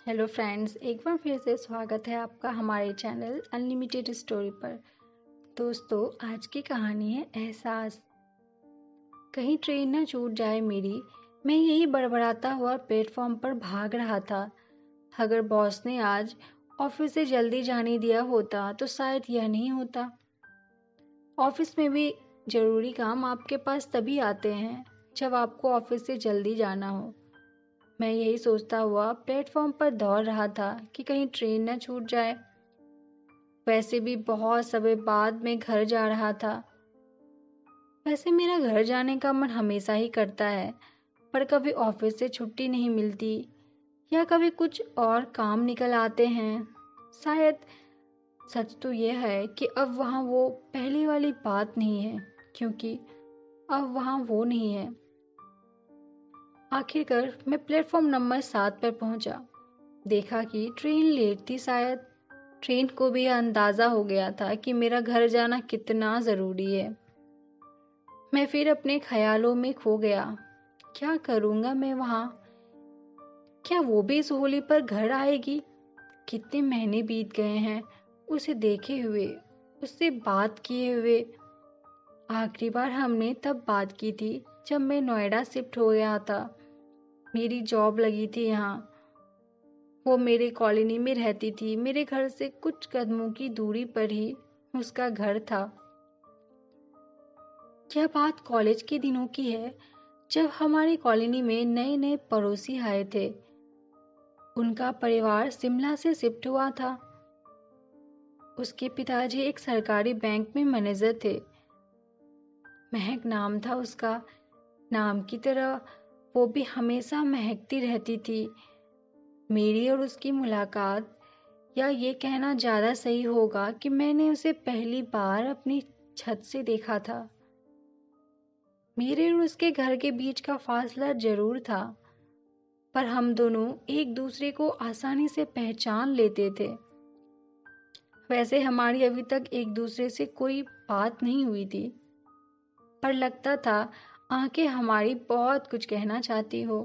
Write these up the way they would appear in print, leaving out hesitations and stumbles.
Hello friends, एक बार फिर से स्वागत है आपका हमारे चैनल अनलिमिटेड स्टोरी पर। दोस्तों, आज की कहानी है एहसास। कहीं ट्रेन न छूट जाए मेरी। मैं यही बड़बड़ाता हुआ प्लेटफॉर्म पर भाग रहा था। अगर बॉस ने आज ऑफिस से जल्दी जाने दिया होता तो शायद यह नहीं होता। ऑफिस में भी जरूरी काम आपके पास तभी आते हैं जब आपको ऑफिस से जल्दी जाना हो। मैं यही सोचता हुआ प्लेटफॉर्म पर दौड़ रहा था कि कहीं ट्रेन न छूट जाए। वैसे भी बहुत समय बाद मैं घर जा रहा था। वैसे मेरा घर जाने का मन हमेशा ही करता है, पर कभी ऑफिस से छुट्टी नहीं मिलती या कभी कुछ और काम निकल आते हैं। शायद सच तो यह है कि अब वहाँ वो पहली वाली बात नहीं है, क्योंकि अब वहाँ वो नहीं है। आखिरकार मैं प्लेटफॉर्म नंबर 7 पर पहुंचा। देखा कि ट्रेन लेट थी। शायद ट्रेन को भी यह अंदाजा हो गया था कि मेरा घर जाना कितना जरूरी है। मैं फिर अपने ख्यालों में खो गया। क्या करूंगा मैं वहां? क्या वो भी इस होली पर घर आएगी? कितने महीने बीत गए हैं उसे देखे हुए, उससे बात किए हुए। आखिरी बार हमने तब बात की थी जब मैं नोएडा शिफ्ट हो गया था। मेरी जॉब लगी थी यहाँ। वो मेरे कॉलोनी में रहती थी। मेरे घर से कुछ कदमों की दूरी पर ही उसका घर था। यह बात कॉलेज के दिनों की है, जब हमारी कॉलोनी में नए नए पड़ोसी आए थे। उनका परिवार शिमला से शिफ्ट हुआ था। उसके पिताजी एक सरकारी बैंक में मैनेजर थे। महक नाम था उसका। नाम की तरह वो भी हमेशा महकती रहती थी। मेरी और उसकी मुलाकात, या ये कहना ज़्यादा सही होगा कि मैंने उसे पहली बार अपनी छत से देखा था। मेरे और उसके घर के बीच का फासला जरूर था, पर हम दोनों एक दूसरे को आसानी से पहचान लेते थे। वैसे हमारी अभी तक एक दूसरे से कोई बात नहीं हुई थी, पर लगता था आंखें हमारी बहुत कुछ कहना चाहती हो।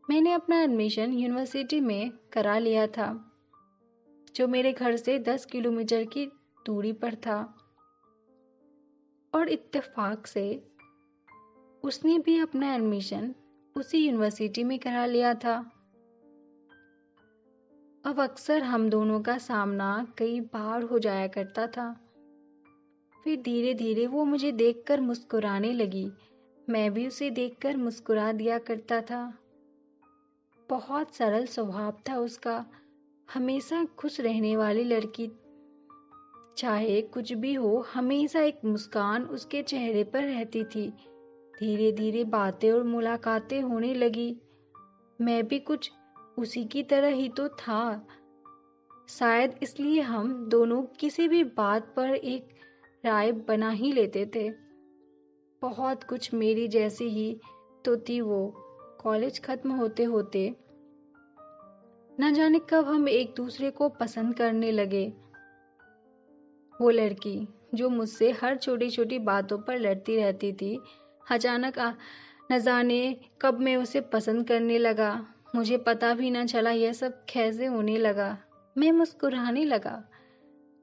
मैंने अपना एडमिशन यूनिवर्सिटी में करा लिया था, जो मेरे घर से 10 किलोमीटर की दूरी पर था। और इत्तेफाक से उसने भी अपना एडमिशन उसी यूनिवर्सिटी में करा लिया था। अब अक्सर हम दोनों का सामना कई बार हो जाया करता था। फिर धीरे धीरे वो मुझे देखकर मुस्कुराने लगी। मैं भी उसे देखकर मुस्कुरा दिया करता था। बहुत सरल स्वभाव था उसका। हमेशा खुश रहने वाली लड़की। चाहे कुछ भी हो, हमेशा एक मुस्कान उसके चेहरे पर रहती थी। धीरे धीरे बातें और मुलाकातें होने लगी। मैं भी कुछ उसी की तरह ही तो था। शायद इसलिए हम दोनों किसी भी बात पर एक राय बना ही लेते थे। बहुत कुछ मेरी जैसी ही तो थी वो। कॉलेज खत्म होते होते न जाने कब हम एक दूसरे को पसंद करने लगे। वो लड़की जो मुझसे हर छोटी छोटी बातों पर लड़ती रहती थी, अचानक न जाने कब मैं उसे पसंद करने लगा। मुझे पता भी न चला यह सब कैसे होने लगा। मैं मुस्कुराने लगा।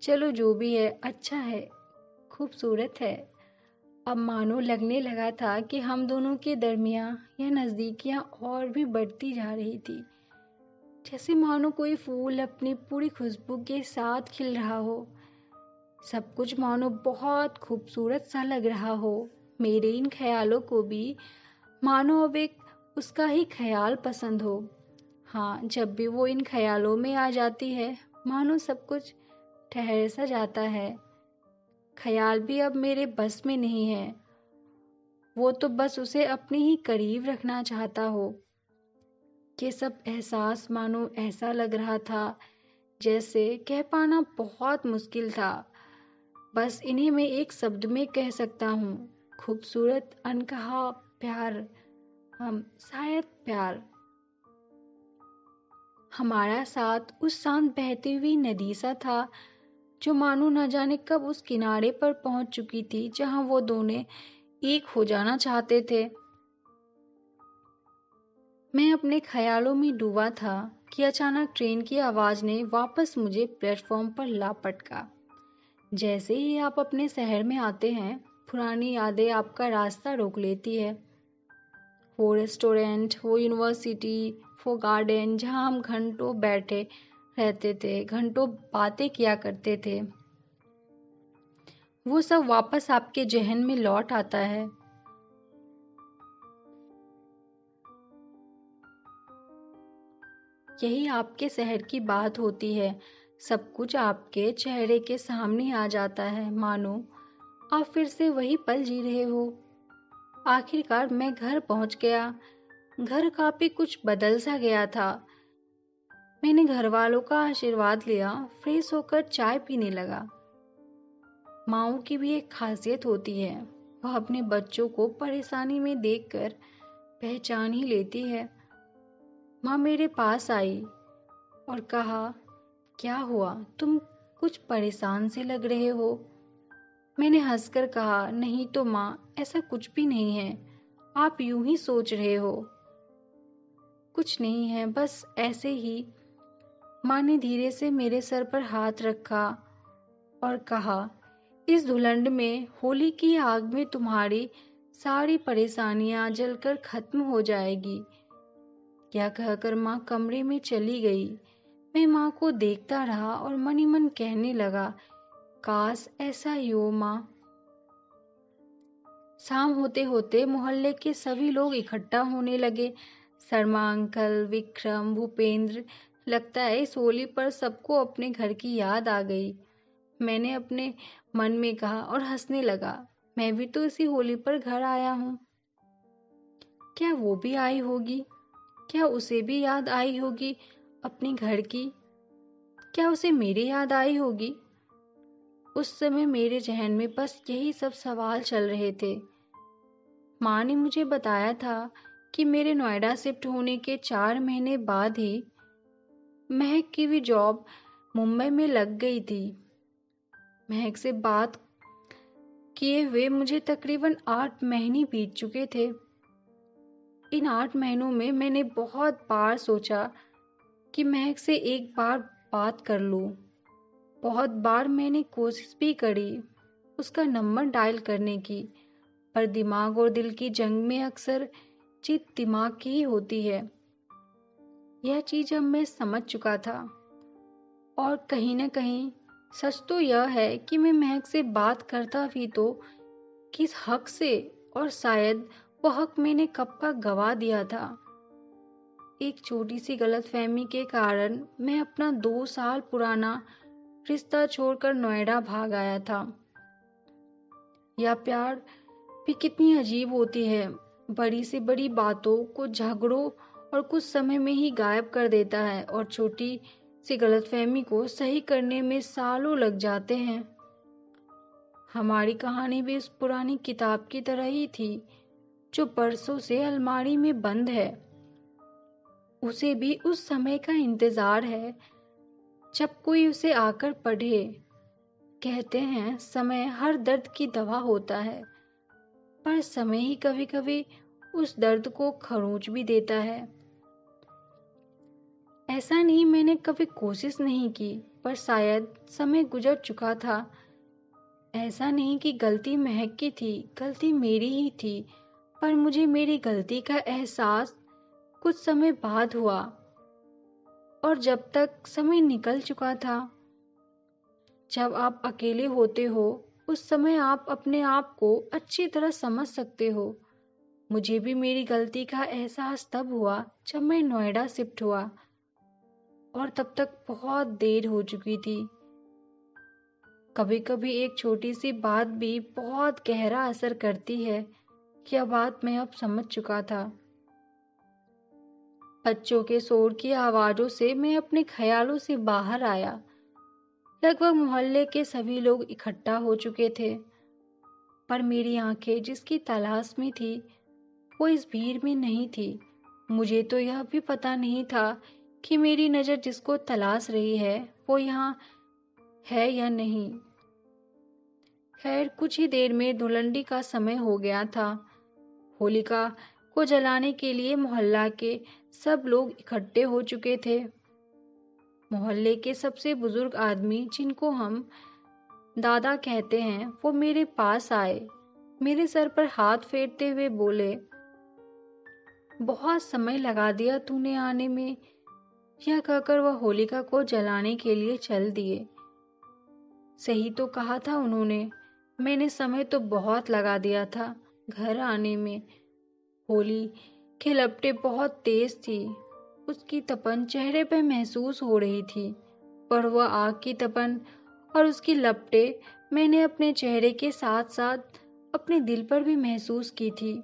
चलो जो भी है अच्छा है, खूबसूरत है। अब मानो लगने लगा था कि हम दोनों के दरमियां यह नजदीकियां और भी बढ़ती जा रही थी। जैसे मानो कोई फूल अपनी पूरी खुशबू के साथ खिल रहा हो। सब कुछ मानो बहुत खूबसूरत सा लग रहा हो। मेरे इन ख्यालों को भी मानो अब एक उसका ही ख्याल पसंद हो। हाँ, जब भी वो इन ख्यालों में आ जाती है, मानो सब कुछ ठहर सा जाता है। ख्याल भी अब मेरे बस में नहीं है। वो तो बस उसे अपने ही करीब रखना चाहता हो। ये सब एहसास मानो ऐसा लग रहा था जैसे कह पाना बहुत मुश्किल था। बस इन्हें मैं एक शब्द में कह सकता हूँ, खूबसूरत अनकहा प्यार। हम शायद प्यार। हमारा साथ उस शांत बहती हुई नदी सा था, जो मानो न जाने कब उस किनारे पर पहुंच चुकी थी जहां वो दोनों एक हो जाना चाहते थे। मैं अपने ख्यालों में डूबा था कि अचानक ट्रेन की आवाज़ ने वापस मुझे प्लेटफॉर्म पर ला पटका। जैसे ही आप अपने शहर में आते हैं, पुरानी यादें आपका रास्ता रोक लेती है। वो रेस्टोरेंट, वो यूनिवर्सिटी, वो गार्डन जहाँ हम घंटों बैठे रहते थे, घंटों बातें किया करते थे, वो सब वापस आपके जहन में लौट आता है। यही आपके शहर की बात होती है। सब कुछ आपके चेहरे के सामने आ जाता है, मानो आप फिर से वही पल जी रहे हो। आखिरकार मैं घर पहुंच गया। घर काफी कुछ बदल सा गया था। मैंने घर वालों का आशीर्वाद लिया, फ्रेश होकर चाय पीने लगा। माँओं की भी एक खासियत होती है, वह अपने बच्चों को परेशानी में देखकर पहचान ही लेती है। माँ मेरे पास आई और कहा, क्या हुआ, तुम कुछ परेशान से लग रहे हो। मैंने हंसकर कहा, नहीं तो माँ, ऐसा कुछ भी नहीं है, आप यूं ही सोच रहे हो। कुछ नहीं है, बस ऐसे ही। माँ ने धीरे से मेरे सर पर हाथ रखा और कहा, इस धुलंड में, होली की आग में तुम्हारी सारी परेशानियां जलकर खत्म हो जाएगी। क्या कहकर माँ कमरे में चली गई। मैं माँ को देखता रहा और मन ही मन कहने लगा, काश ऐसा ही हो माँ। शाम होते होते मोहल्ले के सभी लोग इकट्ठा होने लगे। शर्मा अंकल, विक्रम, भूपेंद्र। लगता है इस होली पर सबको अपने घर की याद आ गई। मैंने अपने मन में कहा और हंसने लगा, मैं भी तो इसी होली पर घर आया हूँ। क्या वो भी आई होगी? क्या उसे भी याद आई होगी अपने घर की? क्या उसे मेरी याद आई होगी? उस समय मेरे जहन में बस यही सब सवाल चल रहे थे। माँ ने मुझे बताया था कि मेरे नोएडा शिफ्ट होने के 4 महीने बाद ही महक की भी जॉब मुंबई में लग गई थी। महक से बात किए हुए मुझे तकरीबन 8 महीने बीत चुके थे। इन 8 महीनों में मैंने बहुत बार सोचा कि महक से एक बार बात कर लूं। बहुत बार मैंने कोशिश भी करी उसका नंबर डायल करने की, पर दिमाग और दिल की जंग में अक्सर जीत दिमाग की ही होती है। यह चीज अब मैं समझ चुका था। और कहीं न कहीं सच तो यह है कि मैं महक से बात करता भी तो किस हक से, और शायद वो हक मैंने कब का गवा दिया था। एक छोटी सी गलतफहमी के कारण मैं अपना 2 साल पुराना रिश्ता छोड़कर नोएडा भाग आया था। यह प्यार भी कितनी अजीब होती है, बड़ी से बड़ी बातों को झगड़ों और कुछ समय में ही गायब कर देता है, और छोटी सी गलतफहमी को सही करने में सालों लग जाते हैं। हमारी कहानी भी उस पुरानी किताब की तरह ही थी जो बरसों से अलमारी में बंद है। उसे भी उस समय का इंतजार है जब कोई उसे आकर पढ़े। कहते हैं समय हर दर्द की दवा होता है, पर समय ही कभी कभी उस दर्द को खरोंच भी देता है। ऐसा नहीं मैंने कभी कोशिश नहीं की, पर शायद समय गुजर चुका था। ऐसा नहीं कि गलती महक की थी, गलती मेरी ही थी, पर मुझे मेरी गलती का एहसास कुछ समय बाद हुआ, और जब तक समय निकल चुका था। जब आप अकेले होते हो, उस समय आप अपने आप को अच्छी तरह समझ सकते हो। मुझे भी मेरी गलती का एहसास तब हुआ जब मैं नोएडा शिफ्ट हुआ, और तब तक बहुत देर हो चुकी थी। कभी कभी एक छोटी सी बात भी बहुत गहरा असर करती है। यह बात मैं अब समझ चुका था। बच्चों के शोर की आवाज़ों से मैं अपने ख्यालों से बाहर आया। लगभग मोहल्ले के सभी लोग इकट्ठा हो चुके थे, पर मेरी आंखें जिसकी तलाश में थी वो इस भीड़ में नहीं थी। मुझे तो यह भी पता नहीं था कि मेरी नज़र जिसको तलाश रही है वो यहाँ है या नहीं। खैर, कुछ ही देर में धुलंडी का समय हो गया था। होली का को जलाने के लिए मोहल्ला के सब लोग इकट्ठे हो चुके थे। मोहल्ले के सबसे बुजुर्ग आदमी, जिनको हम दादा कहते हैं, वो मेरे पास आए। मेरे सर पर हाथ फेरते हुए बोले, बहुत समय लगा दिया तूने आने में। यह कहकर वह होलिका को जलाने के लिए चल दिए। सही तो कहा था उन्होंने, मैंने समय तो बहुत लगा दिया था घर आने में। होली की लपटें बहुत तेज थी। उसकी तपन चेहरे पर महसूस हो रही थी, पर वह आग की तपन और उसकी लपटें मैंने अपने चेहरे के साथ साथ अपने दिल पर भी महसूस की थी।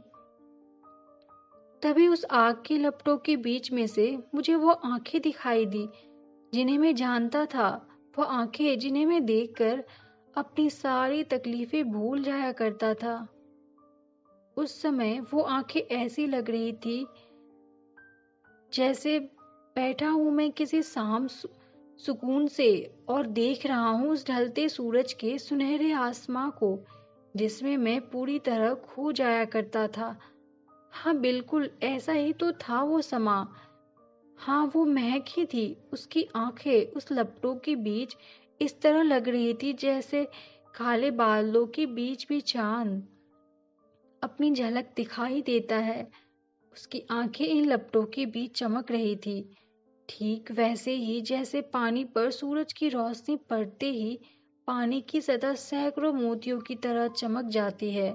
तभी उस आग की लपटों के बीच में से मुझे वो आंखें दिखाई दी जिन्हें मैं जानता था, वो आंखें जिन्हें मैं देखकर अपनी सारी तकलीफें भूल जाया करता था। उस समय वो आंखें ऐसी लग रही थी जैसे बैठा हूं मैं किसी शाम सुकून से और देख रहा हूं उस ढलते सूरज के सुनहरे आसमां को, जिसमें मैं पूरी तरह खो जाया करता था। हाँ, बिल्कुल ऐसा ही तो था वो समा। हाँ, वो महक ही थी। उसकी आंखें उस लपटों के बीच इस तरह लग रही थी जैसे काले बादलों के बीच भी चांद अपनी झलक दिखाई देता है। उसकी आंखें इन लपटों के बीच चमक रही थी, ठीक वैसे ही जैसे पानी पर सूरज की रोशनी पड़ते ही पानी की सतह सैकड़ों मोतियों की तरह चमक जाती है।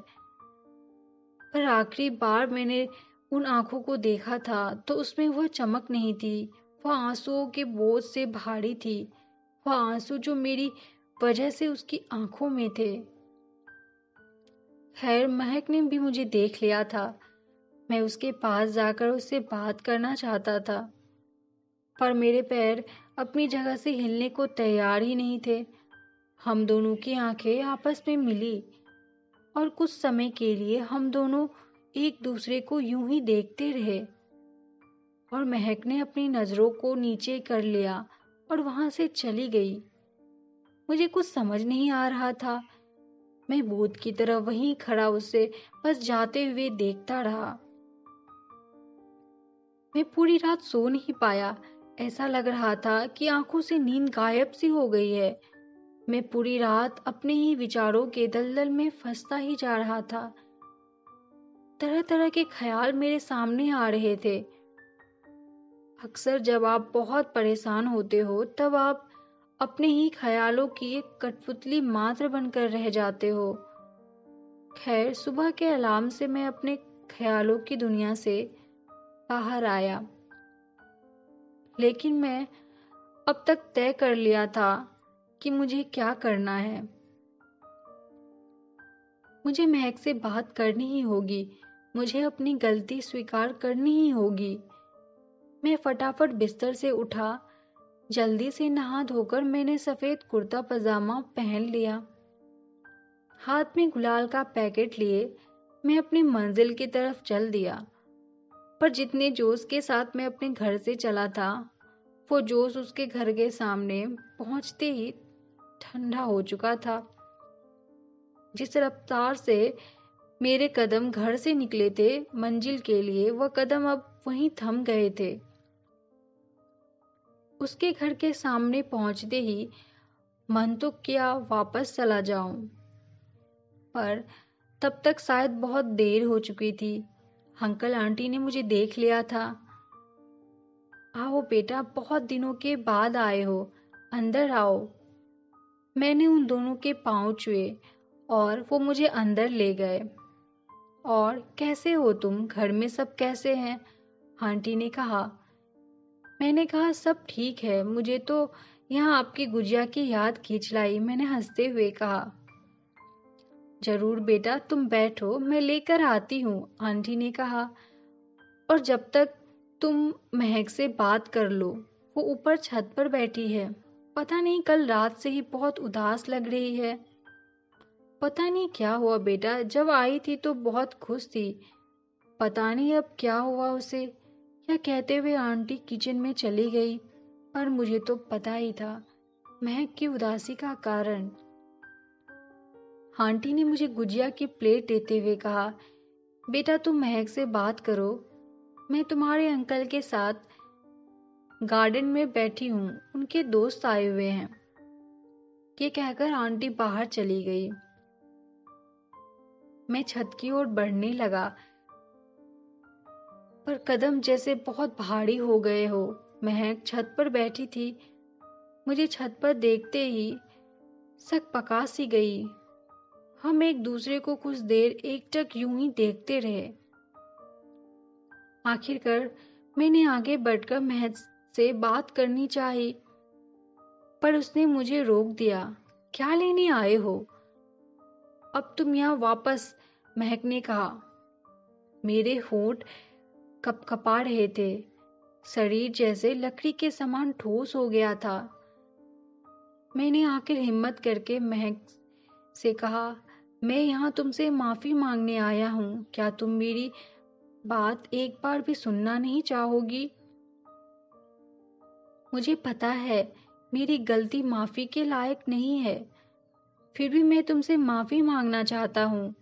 पर आखिरी बार मैंने उन आंखों को देखा था तो उसमें वह चमक नहीं थी। वह आंसुओं के बोझ से भारी थी। वह आंसू जो मेरी वजह से उसकी आंखों में थे। खैर, महक ने भी मुझे देख लिया था। मैं उसके पास जाकर उससे बात करना चाहता था, पर मेरे पैर अपनी जगह से हिलने को तैयार ही नहीं थे। हम दोनों की आंखें आपस में मिली और कुछ समय के लिए हम दोनों एक दूसरे को यूं ही देखते रहे। और महक ने अपनी नजरों को नीचे कर लिया और वहां से चली गई। मुझे कुछ समझ नहीं आ रहा था। मैं भूत की तरह वहीं खड़ा उसे बस जाते हुए देखता रहा। मैं पूरी रात सो नहीं पाया। ऐसा लग रहा था कि आंखों से नींद गायब सी हो गई है। मैं पूरी रात अपने ही विचारों के दलदल में फंसता ही जा रहा था। तरह तरह के ख्याल मेरे सामने आ रहे थे। अक्सर जब आप बहुत परेशान होते हो तब आप अपने ही ख्यालों की एक कठपुतली मात्र बनकर रह जाते हो। खैर, सुबह के अलार्म से मैं अपने ख्यालों की दुनिया से बाहर आया, लेकिन मैं अब तक तय कर लिया था कि मुझे क्या करना है। मुझे महक से बात करनी ही होगी। मुझे अपनी गलती स्वीकार करनी ही होगी। मैं फटाफट बिस्तर से उठा। जल्दी से नहा धोकर मैंने सफेद कुर्ता पजामा पहन लिया। हाथ में गुलाल का पैकेट लिए मैं अपनी मंजिल की तरफ चल दिया। पर जितने जोश के साथ मैं अपने घर से चला था, वो जोश उसके घर के सामने पहुंचते ही ठंडा हो चुका था। जिस रफ्तार से मेरे कदम घर से निकले थे मंजिल के लिए, वह कदम अब वहीं थम गए थे। उसके घर के सामने पहुंचते ही मन तो किया वापस चला जाऊं, पर तब तक शायद बहुत देर हो चुकी थी। अंकल आंटी ने मुझे देख लिया था। आओ बेटा, बहुत दिनों के बाद आए हो, अंदर आओ। मैंने उन दोनों के पांव छुए और वो मुझे अंदर ले गए। और कैसे हो तुम? घर में सब कैसे हैं? आंटी ने कहा। मैंने कहा सब ठीक है, मुझे तो यहाँ आपकी गुजिया की याद खींच लाई। मैंने हंसते हुए कहा। जरूर बेटा, तुम बैठो, मैं लेकर आती हूँ, आंटी ने कहा। और जब तक तुम महक से बात कर लो, वो ऊपर छत पर बैठी है। पता नहीं कल रात से ही बहुत उदास लग रही है। पता नहीं क्या हुआ बेटा, जब आई थी तो बहुत खुश थी, पता नहीं अब क्या हुआ उसे। यह कहते हुए आंटी किचन में चली गई। पर मुझे तो पता ही था महक की उदासी का कारण। आंटी ने मुझे गुजिया की प्लेट देते हुए कहा, बेटा तुम महक से बात करो, मैं तुम्हारे अंकल के साथ गार्डन में बैठी हूँ, उनके दोस्त आए हुए हैं। ये कहकर आंटी बाहर चली गई। मैं छत की ओर बढ़ने लगा, पर कदम जैसे बहुत भारी हो गए हो। महक छत पर बैठी थी। मुझे छत पर देखते ही सक पका सी गई। हम एक दूसरे को कुछ देर एकटक यूं ही देखते रहे। आखिरकार मैंने आगे बढ़कर महक से बात करनी चाहिए, पर उसने मुझे रोक दिया। क्या लेने आए हो? अब तुम यहाँ वापस, महक ने कहा। मेरे होंठ कपकपा रहे थे। शरीर जैसे लकड़ी के समान ठोस हो गया था। मैंने आखिर हिम्मत करके महक से कहा, मैं यहाँ तुमसे माफी मांगने आया हूँ। क्या तुम मेरी बात एक बार भी सुनना नहीं चाहोगी? मुझे पता है मेरी गलती माफी के लायक नहीं है, फिर भी मैं तुमसे माफी मांगना चाहता हूँ।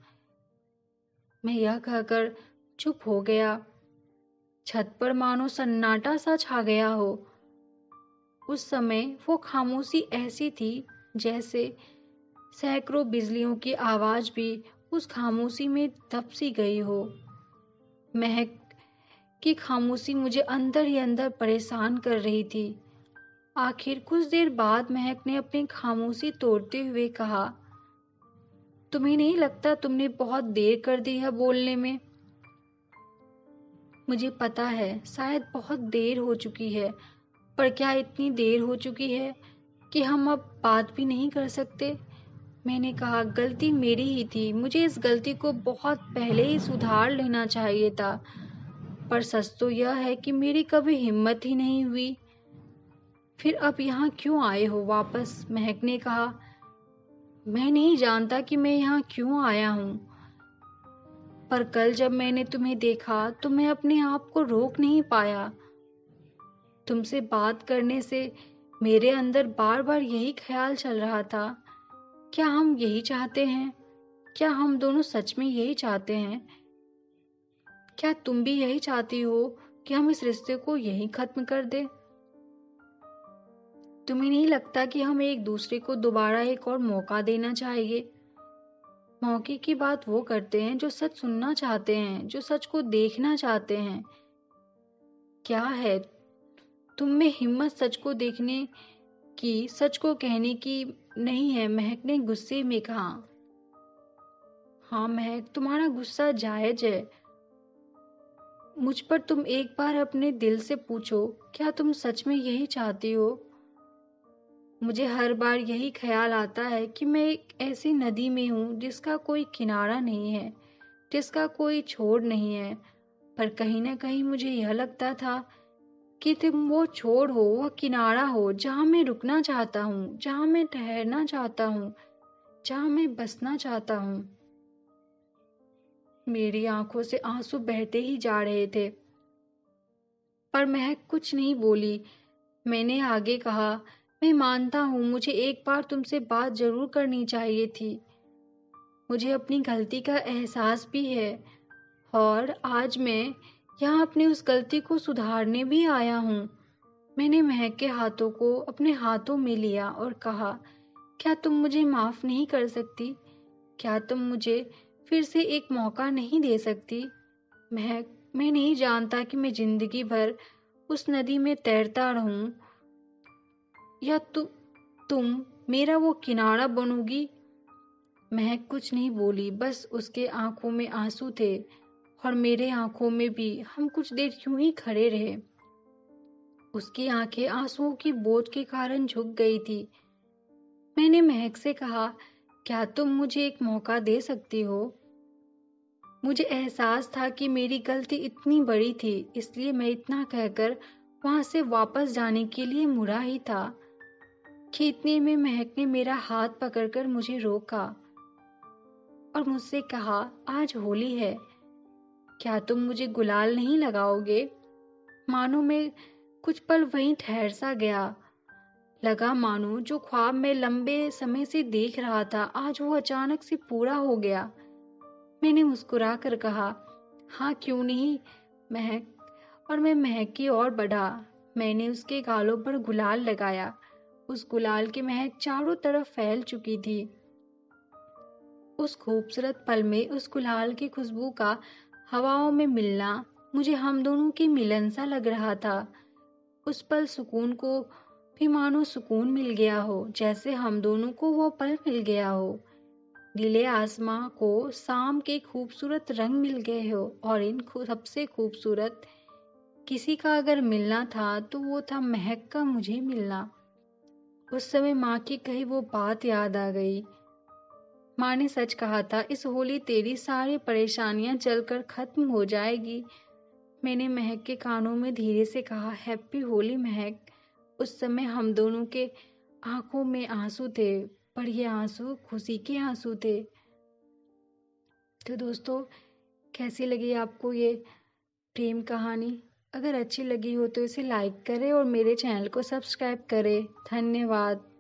मैं यह कहकर चुप हो गया। छत पर मानो सन्नाटा सा छा गया हो। उस समय वो खामोशी ऐसी थी जैसे सैकड़ों बिजलियों की आवाज भी उस खामोशी में दब सी गई हो। महक की खामोशी मुझे अंदर ही अंदर परेशान कर रही थी। आखिर कुछ देर बाद महक ने अपनी खामोशी तोड़ते हुए कहा, तुम्हें नहीं लगता तुमने बहुत देर कर दी है बोलने में? मुझे पता है शायद बहुत देर हो चुकी है, पर क्या इतनी देर हो चुकी है कि हम अब बात भी नहीं कर सकते? मैंने कहा, गलती मेरी ही थी। मुझे इस गलती को बहुत पहले ही सुधार लेना चाहिए था, पर सच तो यह है कि मेरी कभी हिम्मत ही नहीं हुई। फिर अब यहाँ क्यों आए हो वापस? महक ने कहा। मैं नहीं जानता कि मैं यहाँ क्यों आया हूँ, पर कल जब मैंने तुम्हें देखा तो मैं अपने आप को रोक नहीं पाया। तुमसे बात करने से मेरे अंदर बार बार यही ख्याल चल रहा था, क्या हम यही चाहते हैं? क्या हम दोनों सच में यही चाहते हैं? क्या तुम भी यही चाहती हो कि हम इस रिश्ते को यहीं खत्म कर दें? तुम्हें नहीं लगता कि हमें एक दूसरे को दोबारा एक और मौका देना चाहिए? मौके की बात वो करते हैं जो सच सुनना चाहते हैं, जो सच को देखना चाहते हैं। क्या है तुम में हिम्मत सच को देखने की, सच को कहने की नहीं है? महक ने गुस्से में कहा। हाँ महक, तुम्हारा गुस्सा जायज है। मुझ पर तुम एक बार अपने दिल से पूछो, क्या तुम सच में यही चाहती हो? मुझे हर बार यही ख्याल आता है कि मैं एक ऐसी नदी में हूँ जिसका कोई किनारा नहीं है, जिसका कोई छोर नहीं है, पर कहीं ना कहीं मुझे यह लगता था कि तुम वो छोर हो, वो किनारा हो, जहाँ मैं रुकना चाहता हूँ, जहाँ मैं ठहरना चाहता हूँ, जहाँ मैं बसना चाहता हूँ। मेरी आंखों से आंसू बहते ही जा रहे थे, पर महक कुछ नहीं बोली। मैंने आगे कहा, मैं मानता हूँ मुझे एक बार तुमसे बात जरूर करनी चाहिए थी। मुझे अपनी गलती का एहसास भी है, और आज मैं यहाँ अपनी उस गलती को सुधारने भी आया हूँ। मैंने महक के हाथों को अपने हाथों में लिया और कहा, क्या तुम मुझे माफ नहीं कर सकती? क्या तुम मुझे फिर से एक मौका नहीं दे सकती? महक, मैं नहीं जानता कि मैं जिंदगी भर उस नदी में तैरता रहूं या तुम मेरा वो किनारा बनोगी। महक कुछ नहीं बोली, बस उसके आंखों में आंसू थे और मेरे आंखों में भी। हम कुछ देर यूं ही खड़े रहे। उसकी आंखें आंसुओं की बोझ के कारण झुक गई थी। मैंने महक से कहा, क्या तुम मुझे एक मौका दे सकती हो? मुझे एहसास था कि मेरी गलती इतनी बड़ी थी, इसलिए मैं इतना कहकर वहां से वापस जाने के लिए मुड़ा ही था कि इतने में महक ने मेरा हाथ पकड़कर मुझे रोका और मुझसे कहा, आज होली है, क्या तुम मुझे गुलाल नहीं लगाओगे? मानो मैं कुछ पल वहीं ठहर सा गया। लगा मानो जो ख्वाब में लंबे समय से देख रहा था, आज वो अचानक से पूरा हो गया। मैंने मुस्कुरा कर कहा, हाँ क्यों नहीं महक। और मैं महक की ओर बढ़ा। मैंने उसके गालों पर गुलाल लगाया। उस गुलाल की महक चारों तरफ फैल चुकी थी। उस खूबसूरत पल में उस गुलाल की खुशबू का हवाओं में मिलना मुझे हम दोनों की मिलन सा लग रहा था। उस पल सुकून को भी मानो सुकून मिल गया हो, जैसे हम दोनों को वो पल मिल गया हो। नीले आसमां को शाम के खूबसूरत रंग मिल गए हो, और इन सबसे खूबसूरत किसी का अगर मिलना था तो वो था महक का मुझे मिलना। उस समय माँ की कही वो बात याद आ गई। माँ ने सच कहा था, इस होली तेरी सारी परेशानियां जलकर खत्म हो जाएगी। मैंने महक के कानों में धीरे से कहा, हैप्पी होली महक। उस समय हम दोनों के आंखों में आंसू थे, पर ये आंसू खुशी के आंसू थे। तो दोस्तों, कैसी लगी आपको ये प्रेम कहानी? अगर अच्छी लगी हो तो इसे लाइक करें और मेरे चैनल को सब्सक्राइब करें। धन्यवाद।